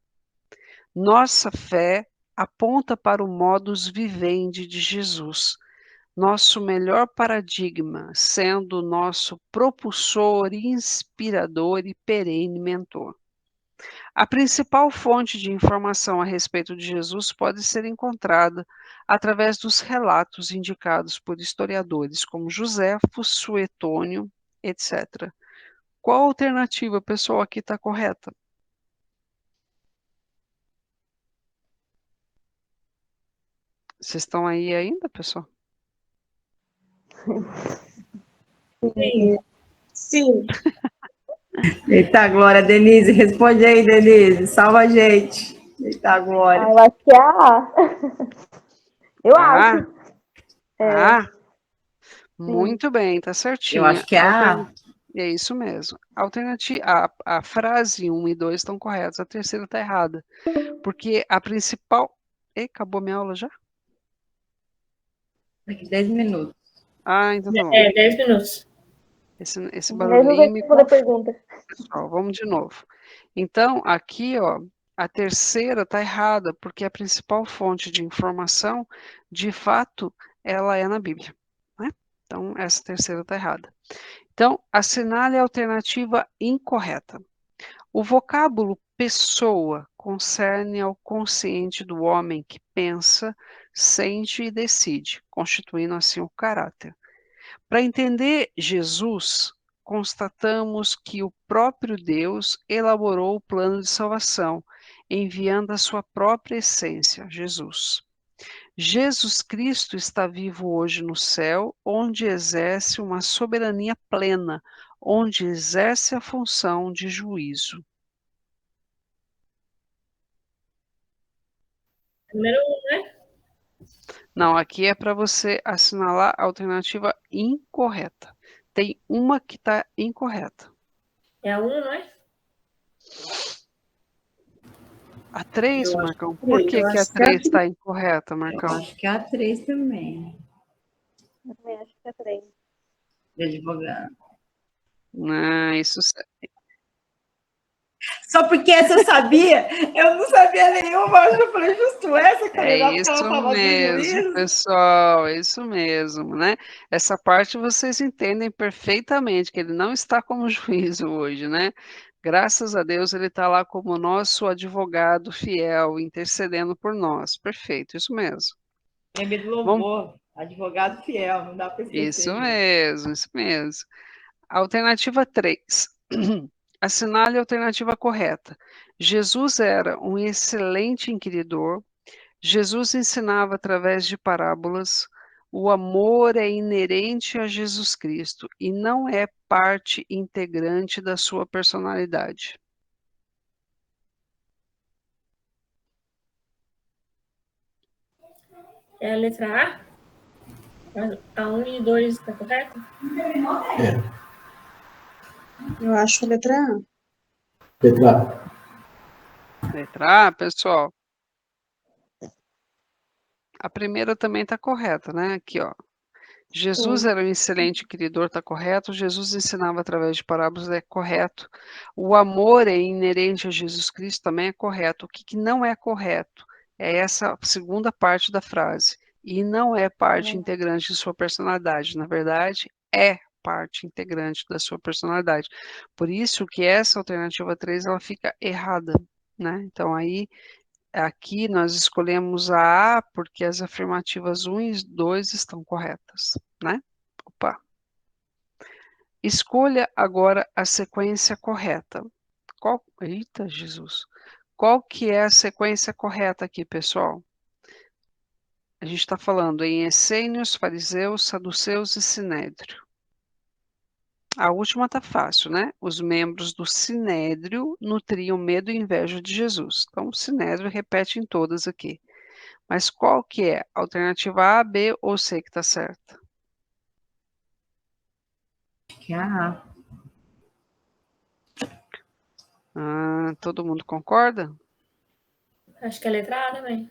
Nossa fé aponta para o modus vivendi de Jesus, nosso melhor paradigma, sendo nosso propulsor, inspirador e perene mentor. A principal fonte de informação a respeito de Jesus pode ser encontrada através dos relatos indicados por historiadores como Joséfo, Suetônio, etc. Qual a alternativa, pessoal, aqui está correta? Vocês estão aí ainda, pessoal? Sim. Sim. Eita, Glória, Denise, responde aí, Denise, salva a gente. Eita, Glória. Eu acho que é a A. Eu Ah, acho. ah, Sim. muito bem, tá Eu certinho. acho que é a... É isso mesmo. A frase 1 e 2 estão corretas, a terceira está errada. Porque a principal. Acabou minha aula já? Daqui 10 minutos. Ah, então tá bom. 10 minutos. Esse Eu não barulhinho sei me responder a confunde, pergunta. pessoal. Vamos de novo. Então, aqui, ó, a terceira está errada, porque a principal fonte de informação, de fato, ela é na Bíblia, né? Então, essa terceira está errada. Então, assinale a alternativa incorreta. O vocábulo pessoa concerne ao consciente do homem que pensa, sente e decide, constituindo assim o caráter. Para entender Jesus, constatamos que o próprio Deus elaborou o plano de salvação, enviando a sua própria essência, Jesus. Jesus Cristo está vivo hoje no céu, onde exerce uma soberania plena, onde exerce a função de juízo. Número 1, né? Não, aqui é para você assinalar a alternativa incorreta. Tem uma que está incorreta. É a 1, não é? A 3, Eu acho Marcão? que Por três. que Eu que a acho que é a 3 está incorreta, Eu Marcão? acho que é a 3 também, Eu também acho que é 3. de advogado. Não, isso Só porque essa eu sabia, eu não sabia nenhuma, eu falei justo essa, que eu é lembrava que ela isso estava do mesmo, juízo. pessoal, é isso mesmo, né? Essa parte vocês entendem perfeitamente, que ele não está como juízo hoje, né? Graças a Deus ele está lá como nosso advogado fiel, intercedendo por nós. Perfeito, isso mesmo. Lembrei do Vamos, louvor, advogado fiel, não dá para isso esquecer, gente. mesmo, isso mesmo. Alternativa 3. Assinale a alternativa correta. Jesus era um excelente inquiridor. Jesus ensinava através de parábolas. O amor é inerente a Jesus Cristo e não é parte integrante da sua personalidade. É a letra A? A 1 e 2 está correto? Eu acho a letra A. Letra Letra A, pessoal. A primeira também está correta, né? Aqui, ó. Jesus Sim. era um excelente criador, está correto. Jesus ensinava através de parábolas, é correto. O amor é inerente a Jesus Cristo, também é correto. O que não é correto é essa segunda parte da frase. E não é parte integrante de sua personalidade. Na verdade, é parte integrante da sua personalidade. Por isso que essa alternativa 3 ela fica errada, né? Então aí aqui nós escolhemos a porque as afirmativas 1 e 2 estão corretas, né? Opa. Escolha agora a sequência correta. Eita, Jesus. Qual que é a sequência correta aqui, pessoal? A gente está falando em essênios, fariseus, saduceus e sinédrio. A última está fácil, né? Os membros do sinédrio nutriam medo e inveja de Jesus. Então, o sinédrio repete em todas aqui. Mas qual que é? Alternativa A, B ou C que está certa? Acho que é a A. Todo mundo concorda? Acho que é a letra A também.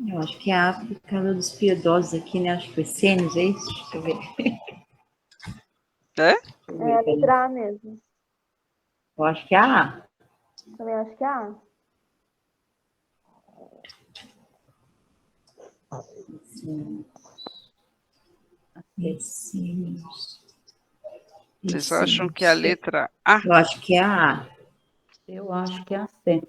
Eu acho que é a A por causa dos piedosos aqui, né? Acho que foi Sênios, é isso? Deixa eu ver. É? É a letra A mesmo. Eu acho que é a A. Também acho que é a. Essênios. Vocês acham que é a letra A? Eu acho que é a A. Eu acho que é a C.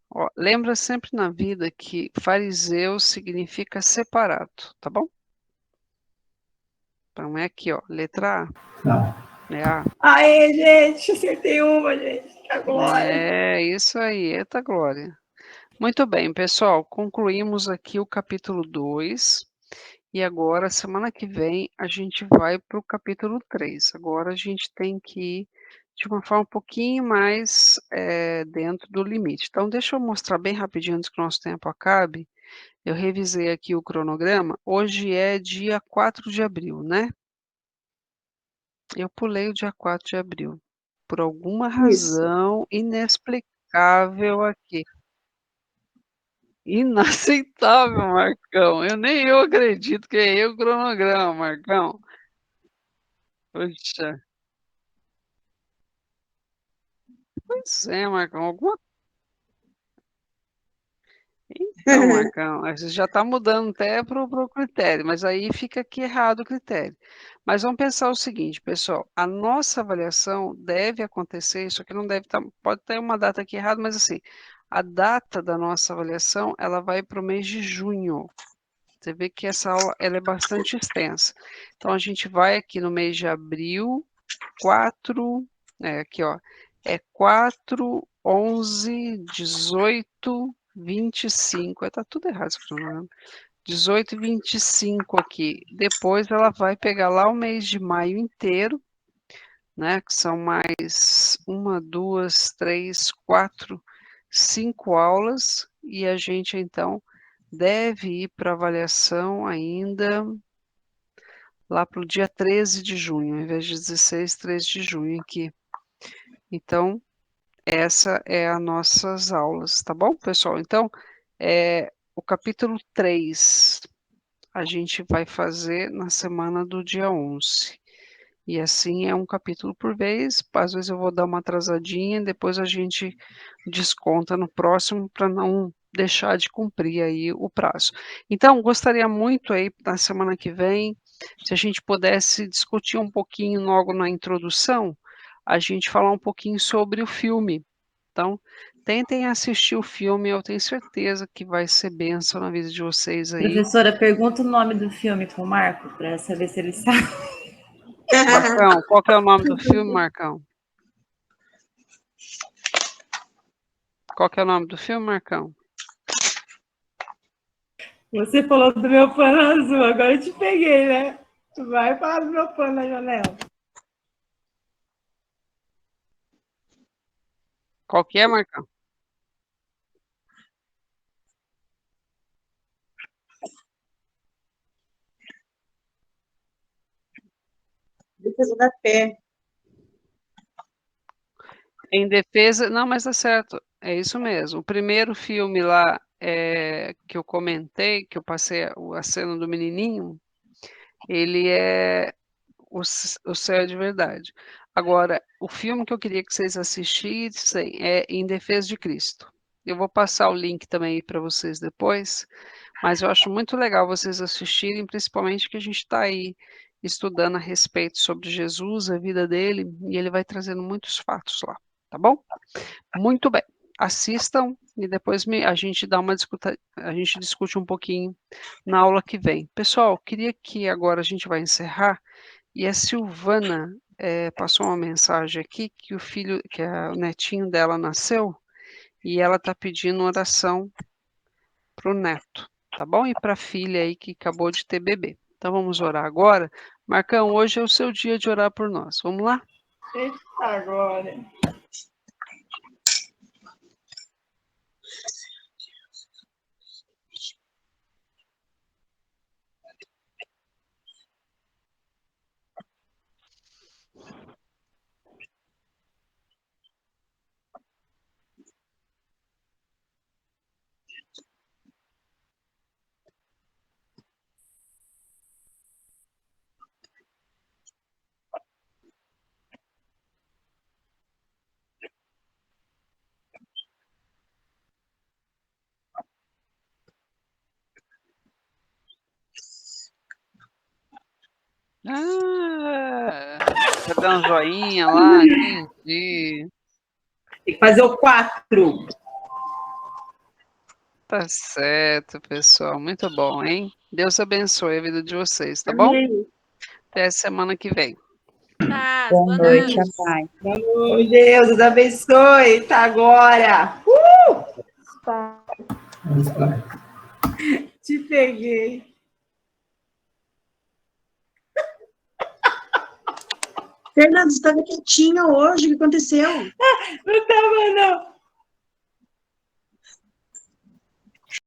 Ó, lembra sempre na vida que fariseu significa separado, tá bom? Então é aqui, ó, letra A. É A. Aê, gente, acertei uma, gente. Agora. É isso aí, eita glória. Muito bem, pessoal, concluímos aqui o capítulo 2 e agora, semana que vem, a gente vai para o capítulo 3. Agora a gente tem que ir de uma forma um pouquinho mais dentro do limite. Então, deixa eu mostrar bem rapidinho antes que o nosso tempo acabe. Eu revisei aqui o cronograma. Hoje é dia 4 de abril, né? Eu pulei o dia 4 de abril. Por alguma Isso. razão inexplicável aqui. Inaceitável, Marcão. Nem eu acredito que é eu o cronograma, Marcão. Puxa. Pois é, Marcão. Então, Marcão, a gente já está mudando até para o critério, mas aí fica aqui errado o critério. Mas vamos pensar o seguinte, pessoal, a nossa avaliação deve acontecer, isso aqui não deve estar, pode ter uma data aqui errada, mas assim, a data da nossa avaliação, ela vai para o mês de junho. Você vê que essa aula, ela é bastante extensa. Então, a gente vai aqui no mês de abril, 4, aqui, ó, é 4, 11, 18, 25. Tá tudo errado esse cronograma. 18 e 25 aqui. Depois ela vai pegar lá o mês de maio inteiro, né? Que são mais 1, 2, 3, 4, 5 aulas. E a gente, então, deve ir para avaliação ainda lá para o dia 13 de junho, ao invés de 16, 13 de junho aqui. Então, essa é as nossas aulas, tá bom, pessoal? Então, o capítulo 3 a gente vai fazer na semana do dia 11. E assim é um capítulo por vez, às vezes eu vou dar uma atrasadinha, depois a gente desconta no próximo para não deixar de cumprir aí o prazo. Então, gostaria muito aí, na semana que vem, se a gente pudesse discutir um pouquinho logo na introdução, a gente falar um pouquinho sobre o filme. Então, tentem assistir o filme, eu tenho certeza que vai ser bênção na vida de vocês aí. Professora, pergunta o nome do filme pro Marco, para saber se ele sabe. Marcão, qual que é o nome do filme, Marcão? Qual que é o nome do filme, Marcão? Você falou do meu pano azul, agora eu te peguei, né? Vai falar do meu pano na janela. Qual que é, Marcão? Defesa da fé. Em defesa... Não, mas tá certo. É isso mesmo. O primeiro filme lá que eu comentei, que eu passei a cena do menininho, ele é o Céu é de Verdade. Agora, o filme que eu queria que vocês assistissem é Em Defesa de Cristo. Eu vou passar o link também para vocês depois, mas eu acho muito legal vocês assistirem, principalmente que a gente está aí estudando a respeito sobre Jesus, a vida dele, e ele vai trazendo muitos fatos lá, tá bom? Muito bem. Assistam e depois a gente dá a gente discute um pouquinho na aula que vem. Pessoal, queria que agora a gente vai encerrar e a Silvana passou uma mensagem aqui que o netinho dela nasceu e ela está pedindo oração para o neto, tá bom? E para a filha aí que acabou de ter bebê. Então vamos orar agora. Marcão, hoje é o seu dia de orar por nós. Vamos lá? Eita, agora. Quer dar um joinha lá? Entendi. Tem que fazer o 4. Tá certo, pessoal. Muito bom, hein? Deus abençoe a vida de vocês, tá bom? Amém. Até semana que vem. Paz, Boa noite, a noite. paz. Deus os abençoe. Tá agora. Te peguei. Fernando, você estava quietinha hoje, o que aconteceu? Não tava, não.